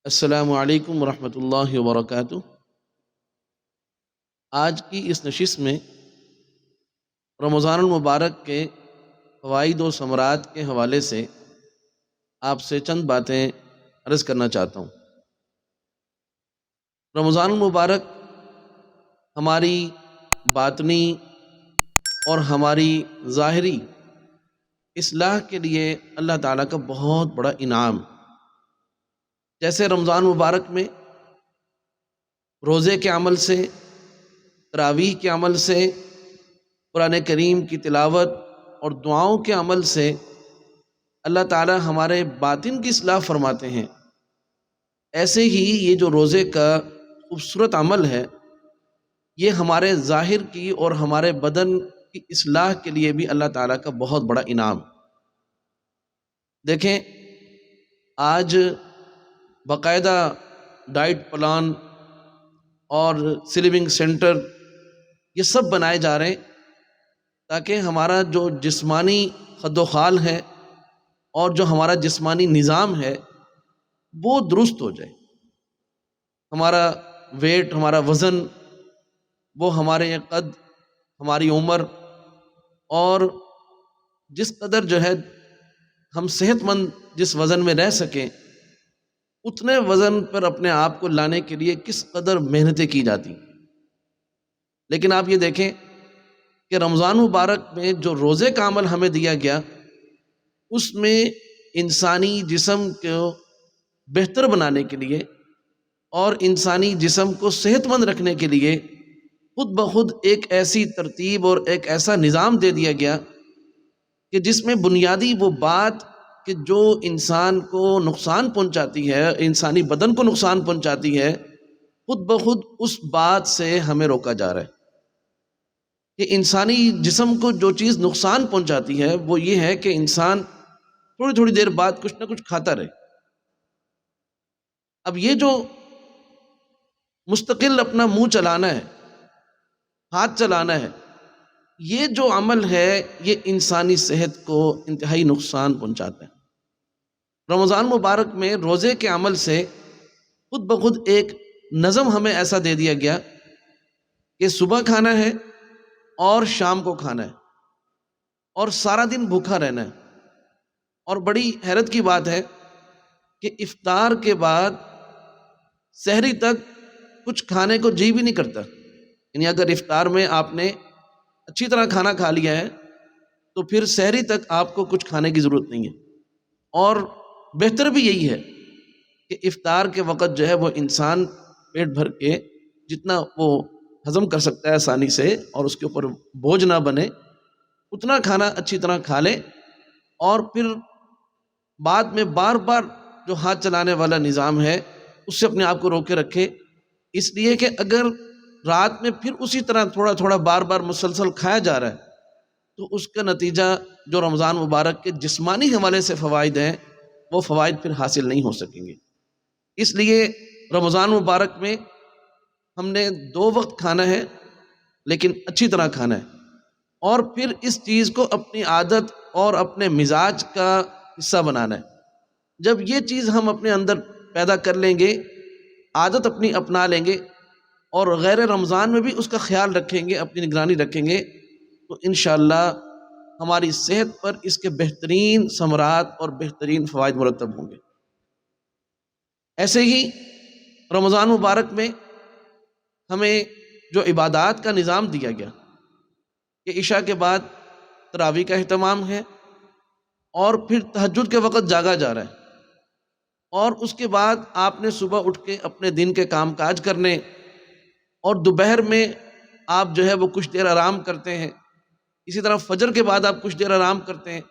السلام علیکم ورحمۃ اللہ وبرکاتہ۔ آج کی اس نشست میں رمضان المبارک کے فوائد و ثمرات کے حوالے سے آپ سے چند باتیں عرض کرنا چاہتا ہوں۔ رمضان المبارک ہماری باطنی اور ہماری ظاہری اصلاح کے لیے اللہ تعالیٰ کا بہت بڑا انعام۔ جیسے رمضان مبارک میں روزے کے عمل سے، تراویح کے عمل سے، قرآن کریم کی تلاوت اور دعاؤں کے عمل سے اللہ تعالی ہمارے باطن کی اصلاح فرماتے ہیں، ایسے ہی یہ جو روزے کا خوبصورت عمل ہے یہ ہمارے ظاہر کی اور ہمارے بدن کی اصلاح کے لیے بھی اللہ تعالیٰ کا بہت بڑا انعام۔ دیکھیں، آج باقاعدہ ڈائٹ پلان اور سلیونگ سینٹر یہ سب بنائے جا رہے ہیں تاکہ ہمارا جو جسمانی خد و خال ہے اور جو ہمارا جسمانی نظام ہے وہ درست ہو جائے، ہمارا ویٹ، ہمارا وزن، وہ ہمارے قد، ہماری عمر، اور جس قدر جو ہے ہم صحت مند جس وزن میں رہ سکیں اتنے وزن پر اپنے آپ کو لانے کے لیے کس قدر محنتیں کی جاتی۔ لیکن آپ یہ دیکھیں کہ رمضان مبارک میں جو روزے کا عمل ہمیں دیا گیا اس میں انسانی جسم کو بہتر بنانے کے لیے اور انسانی جسم کو صحت مند رکھنے کے لیے خود بخود ایک ایسی ترتیب اور ایک ایسا نظام دے دیا گیا کہ جس میں بنیادی وہ بات کہ جو انسان کو نقصان پہنچاتی ہے، انسانی بدن کو نقصان پہنچاتی ہے، خود بخود اس بات سے ہمیں روکا جا رہا ہے کہ انسانی جسم کو جو چیز نقصان پہنچاتی ہے وہ یہ ہے کہ انسان تھوڑی تھوڑی دیر بعد کچھ نہ کچھ کھاتا رہے۔ اب یہ جو مستقل اپنا منہ چلانا ہے، ہاتھ چلانا ہے، یہ جو عمل ہے یہ انسانی صحت کو انتہائی نقصان پہنچاتا ہے۔ رمضان مبارک میں روزے کے عمل سے خود بخود ایک نظم ہمیں ایسا دے دیا گیا کہ صبح کھانا ہے اور شام کو کھانا ہے اور سارا دن بھوکا رہنا ہے۔ اور بڑی حیرت کی بات ہے کہ افطار کے بعد سحری تک کچھ کھانے کو جی بھی نہیں کرتا، یعنی اگر افطار میں آپ نے اچھی طرح کھانا کھا لیا ہے تو پھر سحری تک آپ کو کچھ کھانے کی ضرورت نہیں ہے۔ اور بہتر بھی یہی ہے کہ افطار کے وقت جو ہے وہ انسان پیٹ بھر کے جتنا وہ ہضم کر سکتا ہے آسانی سے اور اس کے اوپر بوجھ نہ بنے اتنا کھانا اچھی طرح کھا لے، اور پھر بعد میں بار بار جو ہاتھ چلانے والا نظام ہے اس سے اپنے آپ کو روکے رکھے، اس لیے کہ اگر رات میں پھر اسی طرح تھوڑا تھوڑا بار بار مسلسل کھایا جا رہا ہے تو اس کا نتیجہ جو رمضان مبارک کے جسمانی حوالے سے فوائد ہیں وہ فوائد پھر حاصل نہیں ہو سکیں گے۔ اس لیے رمضان مبارک میں ہم نے 2 وقت کھانا ہے لیکن اچھی طرح کھانا ہے، اور پھر اس چیز کو اپنی عادت اور اپنے مزاج کا حصہ بنانا ہے۔ جب یہ چیز ہم اپنے اندر پیدا کر لیں گے، عادت اپنی اپنا لیں گے اور غیر رمضان میں بھی اس کا خیال رکھیں گے، اپنی نگرانی رکھیں گے، تو انشاءاللہ ہماری صحت پر اس کے بہترین ثمرات اور بہترین فوائد مرتب ہوں گے۔ ایسے ہی رمضان مبارک میں ہمیں جو عبادات کا نظام دیا گیا کہ عشاء کے بعد تراویح کا اہتمام ہے اور پھر تہجد کے وقت جاگا جا رہا ہے، اور اس کے بعد آپ نے صبح اٹھ کے اپنے دن کے کام کاج کرنے، اور دوپہر میں آپ جو ہے وہ کچھ دیر آرام کرتے ہیں، اسی طرح فجر کے بعد آپ کچھ دیر آرام کرتے ہیں،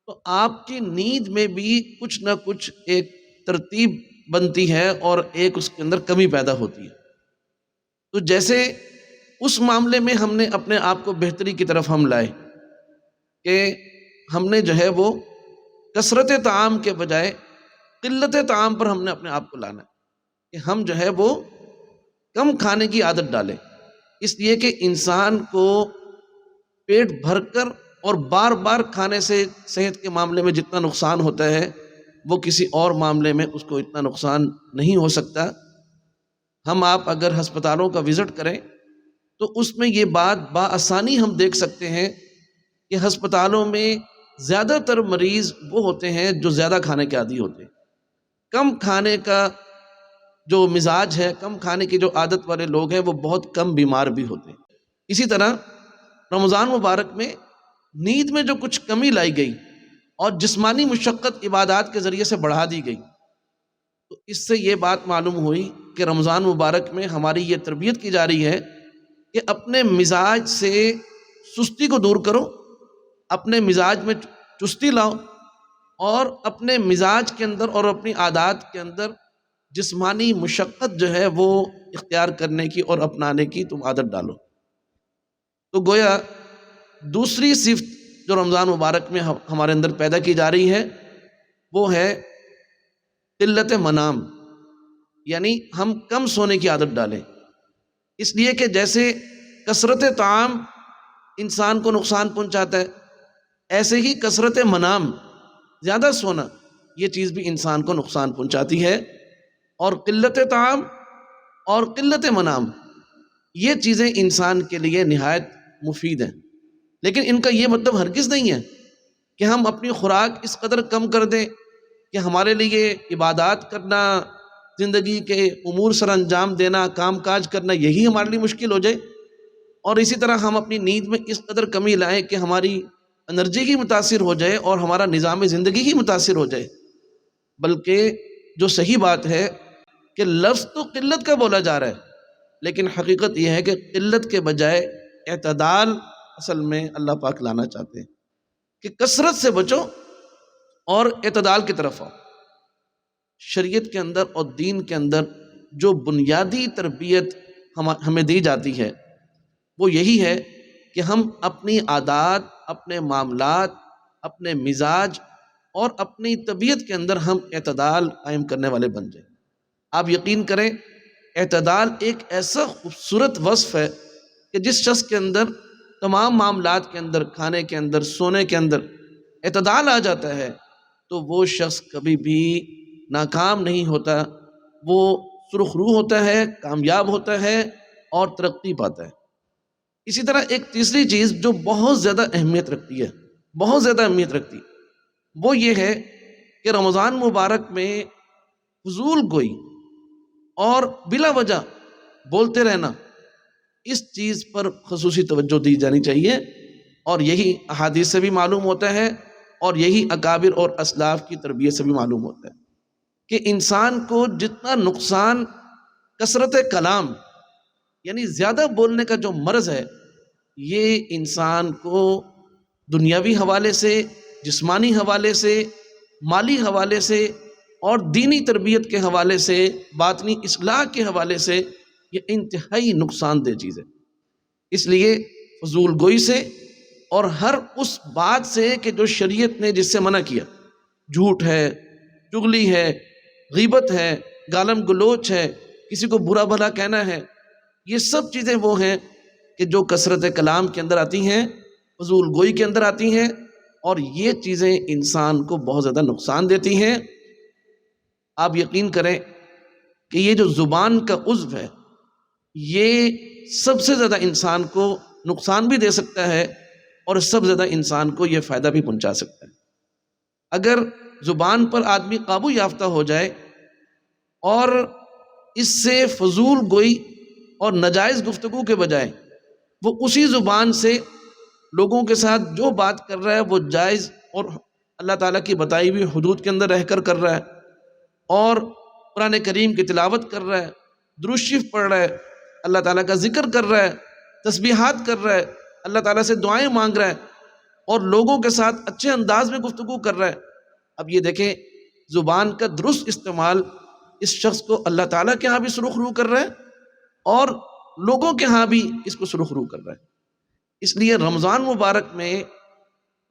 تو آپ کی نیند میں بھی کچھ نہ کچھ ایک ترتیب بنتی ہے اور ایک اس کے اندر کمی پیدا ہوتی ہے۔ تو جیسے اس معاملے میں ہم نے اپنے آپ کو بہتری کی طرف ہم لائے کہ ہم نے جو ہے وہ کثرت طعام کے بجائے قلت طعام پر ہم نے اپنے آپ کو لانا ہے کہ ہم جو ہے وہ کم کھانے کی عادت ڈالیں، اس لیے کہ انسان کو پیٹ بھر کر اور بار بار کھانے سے صحت کے معاملے میں جتنا نقصان ہوتا ہے وہ کسی اور معاملے میں اس کو اتنا نقصان نہیں ہو سکتا۔ ہم آپ اگر ہسپتالوں کا وزٹ کریں تو اس میں یہ بات بآسانی ہم دیکھ سکتے ہیں کہ ہسپتالوں میں زیادہ تر مریض وہ ہوتے ہیں جو زیادہ کھانے کے عادی ہوتے ہیں۔ کم کھانے کا جو مزاج ہے، کم کھانے کی جو عادت والے لوگ ہیں، وہ بہت کم بیمار بھی ہوتے ہیں۔ اسی طرح رمضان مبارک میں نیند میں جو کچھ کمی لائی گئی اور جسمانی مشقت عبادات کے ذریعے سے بڑھا دی گئی، تو اس سے یہ بات معلوم ہوئی کہ رمضان مبارک میں ہماری یہ تربیت کی جا رہی ہے کہ اپنے مزاج سے سستی کو دور کرو، اپنے مزاج میں چستی لاؤ، اور اپنے مزاج کے اندر اور اپنی عادات کے اندر جسمانی مشقت جو ہے وہ اختیار کرنے کی اور اپنانے کی تم عادت ڈالو۔ تو گویا دوسری صفت جو رمضان مبارک میں ہمارے اندر پیدا کی جا رہی ہے وہ ہے قلت منام، یعنی ہم کم سونے کی عادت ڈالیں۔ اس لیے کہ جیسے کثرت طعام انسان کو نقصان پہنچاتا ہے، ایسے ہی کثرت منام، زیادہ سونا، یہ چیز بھی انسان کو نقصان پہنچاتی ہے۔ اور قلت طعام اور قلت منام، یہ چیزیں انسان کے لیے نہایت مفید ہیں، لیکن ان کا یہ مطلب ہرگز نہیں ہے کہ ہم اپنی خوراک اس قدر کم کر دیں کہ ہمارے لیے عبادات کرنا، زندگی کے امور سر انجام دینا، کام کاج کرنا، یہی ہمارے لیے مشکل ہو جائے، اور اسی طرح ہم اپنی نیند میں اس قدر کمی لائیں کہ ہماری انرجی ہی متاثر ہو جائے اور ہمارا نظام زندگی ہی متاثر ہو جائے۔ بلکہ جو صحیح بات ہے کہ لفظ تو قلت کا بولا جا رہا ہے، لیکن حقیقت یہ ہے کہ قلت کے بجائے اعتدال اصل میں اللہ پاک لانا چاہتے ہیں کہ کثرت سے بچو اور اعتدال کی طرف آؤ۔ شریعت کے اندر اور دین کے اندر جو بنیادی تربیت ہمیں دی جاتی ہے وہ یہی ہے کہ ہم اپنی عادات، اپنے معاملات، اپنے مزاج اور اپنی طبیعت کے اندر ہم اعتدال قائم کرنے والے بن جائیں۔ آپ یقین کریں، اعتدال ایک ایسا خوبصورت وصف ہے کہ جس شخص کے اندر تمام معاملات کے اندر، کھانے کے اندر، سونے کے اندر اعتدال آ جاتا ہے تو وہ شخص کبھی بھی ناکام نہیں ہوتا، وہ سرخ روح ہوتا ہے، کامیاب ہوتا ہے اور ترقی پاتا ہے۔ اسی طرح ایک تیسری چیز جو بہت زیادہ اہمیت رکھتی ہے، بہت زیادہ اہمیت رکھتی ہے، وہ یہ ہے کہ رمضان مبارک میں فضول گوئی اور بلا وجہ بولتے رہنا، اس چیز پر خصوصی توجہ دی جانی چاہیے، اور یہی احادیث سے بھی معلوم ہوتا ہے اور یہی اکابر اور اسلاف کی تربیت سے بھی معلوم ہوتا ہے کہ انسان کو جتنا نقصان کثرت کلام، یعنی زیادہ بولنے کا جو مرض ہے، یہ انسان کو دنیاوی حوالے سے، جسمانی حوالے سے، مالی حوالے سے اور دینی تربیت کے حوالے سے، باطنی اصلاح کے حوالے سے یہ انتہائی نقصان دہ چیز ہے۔ اس لیے فضول گوئی سے اور ہر اس بات سے کہ جو شریعت نے جس سے منع کیا، جھوٹ ہے، چغلی ہے، غیبت ہے، گالم گلوچ ہے، کسی کو برا بھلا کہنا ہے، یہ سب چیزیں وہ ہیں کہ جو کثرت کلام کے اندر آتی ہیں، فضول گوئی کے اندر آتی ہیں، اور یہ چیزیں انسان کو بہت زیادہ نقصان دیتی ہیں۔ آپ یقین کریں کہ یہ جو زبان کا عضو ہے، یہ سب سے زیادہ انسان کو نقصان بھی دے سکتا ہے اور سب سے زیادہ انسان کو یہ فائدہ بھی پہنچا سکتا ہے۔ اگر زبان پر آدمی قابو یافتہ ہو جائے اور اس سے فضول گوئی اور ناجائز گفتگو کے بجائے وہ اسی زبان سے لوگوں کے ساتھ جو بات کر رہا ہے وہ جائز اور اللہ تعالیٰ کی بتائی ہوئی حدود کے اندر رہ کر کر رہا ہے، اور قرآن کریم کی تلاوت کر رہا ہے، درود شریف پڑھ رہا ہے، اللہ تعالیٰ کا ذکر کر رہا ہے، تسبیحات کر رہا ہے، اللہ تعالیٰ سے دعائیں مانگ رہا ہے، اور لوگوں کے ساتھ اچھے انداز میں گفتگو کر رہا ہے۔ اب یہ دیکھیں، زبان کا درست استعمال اس شخص کو اللہ تعالیٰ کے ہاں بھی سرخ رو کر رہا ہے اور لوگوں کے ہاں بھی اس کو سرخ رو کر رہا ہے۔ اس لیے رمضان مبارک میں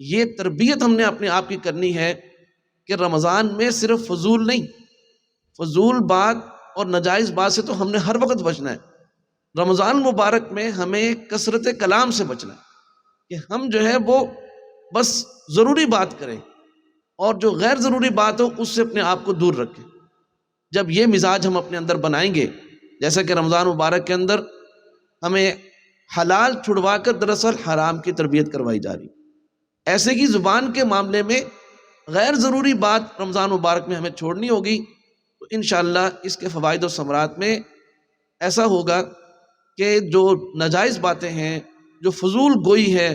یہ تربیت ہم نے اپنے آپ کی کرنی ہے کہ رمضان میں صرف فضول نہیں، فضول بات اور ناجائز بات سے تو ہم نے ہر وقت بچنا ہے۔ رمضان مبارک میں ہمیں کثرت کلام سے بچنا ہے کہ ہم جو ہے وہ بس ضروری بات کریں، اور جو غیر ضروری بات ہو اس سے اپنے آپ کو دور رکھیں. جب یہ مزاج ہم اپنے اندر بنائیں گے، جیسا کہ رمضان مبارک کے اندر ہمیں حلال چھڑوا کر دراصل حرام کی تربیت کروائی جا رہی، ایسے کی زبان کے معاملے میں غیر ضروری بات رمضان مبارک میں ہمیں چھوڑنی ہوگی. تو انشاءاللہ اس کے فوائد و ثمرات میں ایسا ہوگا کہ جو ناجائز باتیں ہیں، جو فضول گوئی ہے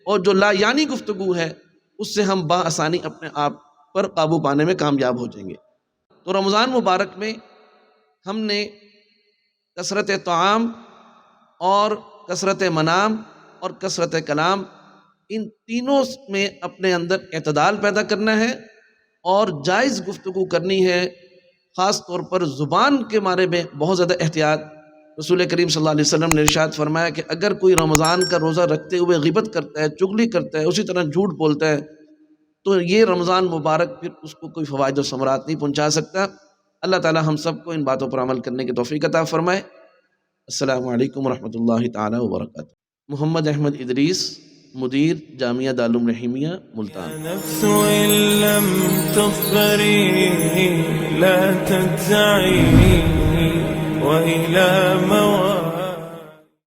اور جو لا یعنی گفتگو ہے، اس سے ہم بآسانی اپنے آپ پر قابو پانے میں کامیاب ہو جائیں گے. تو رمضان مبارک میں ہم نے کثرت طعام اور کثرت منام اور کثرت کلام، ان تینوں میں اپنے اندر اعتدال پیدا کرنا ہے اور جائز گفتگو کرنی ہے. خاص طور پر زبان کے بارے میں بہت زیادہ احتیاط. رسول کریم صلی اللہ علیہ وسلم نے ارشاد فرمایا کہ اگر کوئی رمضان کا روزہ رکھتے ہوئے غیبت کرتا ہے، چغلی کرتا ہے، اسی طرح جھوٹ بولتا ہے، تو یہ رمضان مبارک پھر اس کو کوئی فوائد و ثمرات نہیں پہنچا سکتا. اللہ تعالی ہم سب کو ان باتوں پر عمل کرنے کی توفیق عطا فرمائے. السلام علیکم ورحمۃ اللہ تعالی وبرکاتہ. محمد احمد ادریس، مدیر جامعہ دارالعلوم رحیمیہ ملتان. نفس إن لم تظفري لا تجزعي وإلى موت